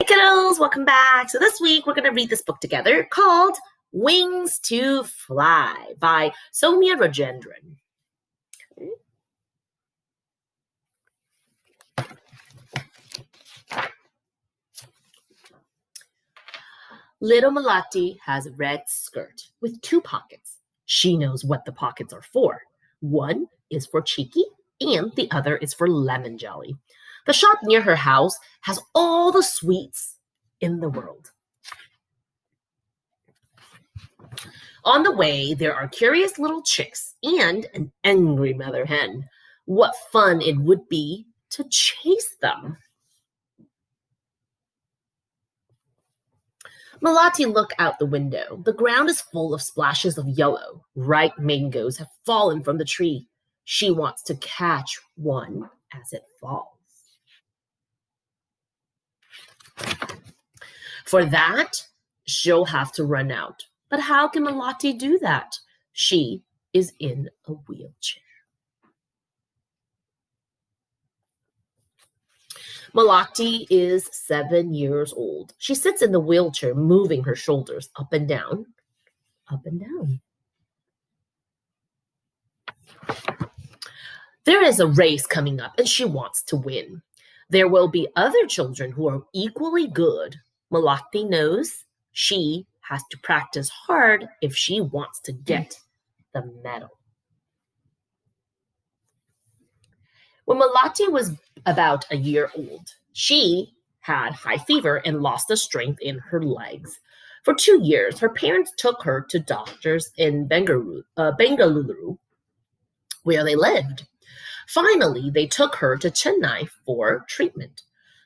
Hey kiddos, welcome back. So this week we're going to read this book together called Wings to Fly by Sowmya Rajendran. Little Malati has a red skirt with 2 pockets. She knows what the pockets are for. One is for Cheeky and the other is for lemon jelly. The shop near her house has all the sweets in the world. On the way, there are curious little chicks and an angry mother hen. What fun it would be to chase them. Malati looked out the window. The ground is full of splashes of yellow. Ripe mangoes have fallen from the tree. She wants to catch one as it falls. For that, she'll have to run out. But how can Malati do that? She is in a wheelchair. Malati is 7 years old. She sits in the wheelchair, moving her shoulders up and down, up and down. There is a race coming up, and she wants to win. There will be other children who are equally good. Malati knows she has to practice hard if she wants to get the medal. When Malati was about a year old, she had high fever and lost the strength in her legs. For 2 years, her parents took her to doctors in Bengaluru, where they lived. Finally, they took her to Chennai for treatment.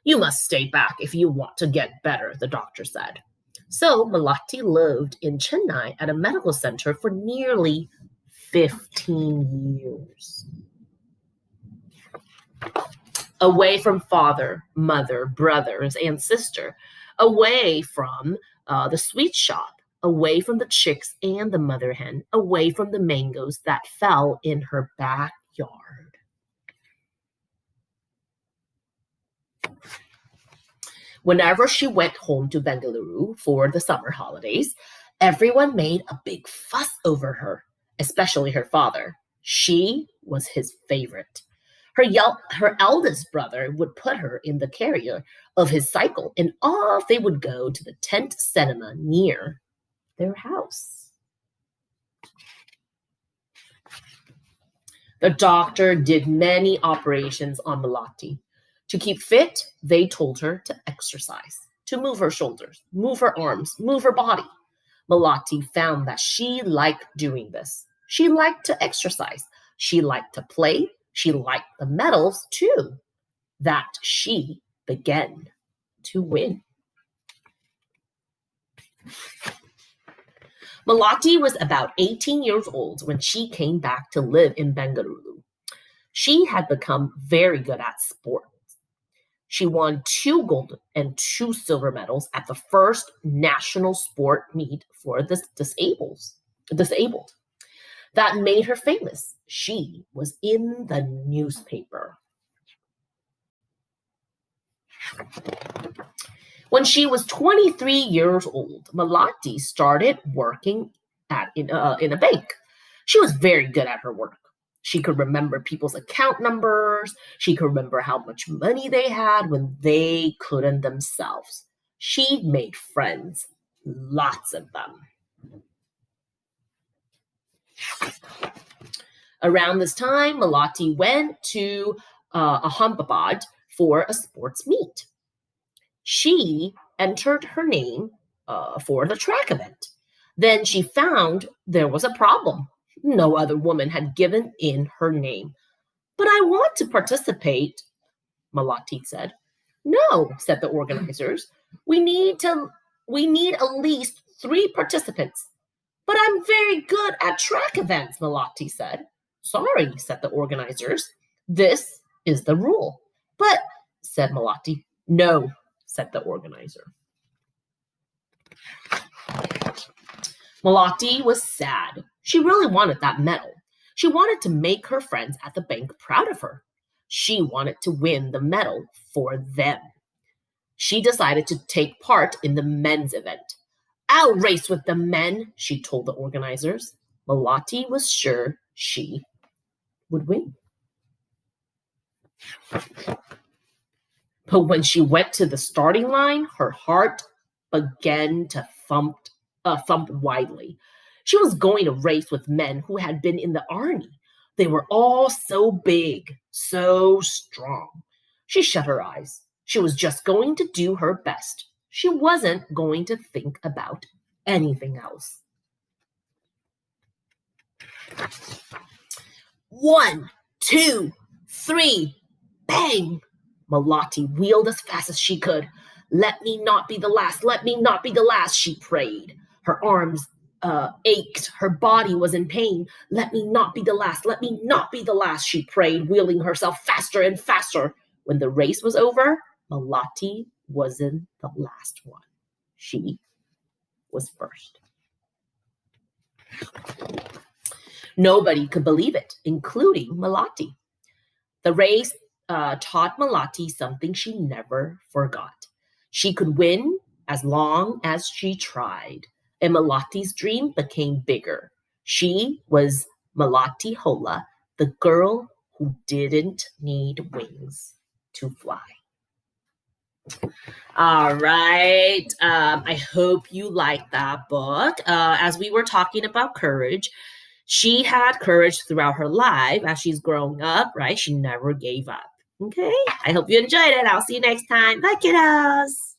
You must stay back if you want to get better, the doctor said. So Malati lived in Chennai at a medical center for nearly 15 years. Away from father, mother, brothers, and sister, away from the sweet shop, away from the chicks and the mother hen, away from the mangoes that fell in her backyard. Whenever she went home to Bengaluru for the summer holidays, everyone made a big fuss over her, especially her father. She was his favorite. Her eldest brother would put her in the carrier of his cycle, and off they would go to the tent cinema near their house. The doctor did many operations on Malati. To keep fit, they told her to exercise, to move her shoulders, move her arms, move her body. Malati found that she liked doing this. She liked to exercise. She liked to play. She liked the medals, too, that she began to win. Malati was about 18 years old when she came back to live in Bengaluru. She had become very good at sports. She won 2 gold and 2 silver medals at the first national sport meet for the disabled. That made her famous. She was in the newspaper. When she was 23 years old, Malati started working in a bank. She was very good at her work. She could remember people's account numbers. She could remember how much money they had when they couldn't themselves. She made friends, lots of them. Around this time, Malati went to Ahmedabad for a sports meet. She entered her name for the track event. Then she found there was a problem. No other woman had given in her name. But I want to participate, Malati said. No, said the organizers. We need at least 3 participants. But I'm very good at track events, Malati said. Sorry, said the organizers. This is the rule. But, said Malati. No, said the organizer. Malati was sad. She really wanted that medal. She wanted to make her friends at the bank proud of her. She wanted to win the medal for them. She decided to take part in the men's event. I'll race with the men, she told the organizers. Malati was sure she would win. But when she went to the starting line, her heart began to thump widely. She was going to race with men who had been in the army. They were all so big, so strong. She shut her eyes. She was just going to do her best. She wasn't going to think about anything else. 1, 2, 3, bang! Malati wheeled as fast as she could. Let me not be the last. Let me not be the last, she prayed. Her arms ached. Her body was in pain. Let me not be the last. Let me not be the last, she prayed, wheeling herself faster and faster. When the race was over, Malati wasn't the last one. She was first. Nobody could believe it, including Malati. The race taught Malati something she never forgot. She could win as long as she tried, and Malati's dream became bigger. She was Malati Hola, the girl who didn't need wings to fly. All right. I hope you liked that book. As we were talking about courage, she had courage throughout her life as she's growing up, right? She never gave up. Okay. I hope you enjoyed it. I'll see you next time. Bye, kiddos.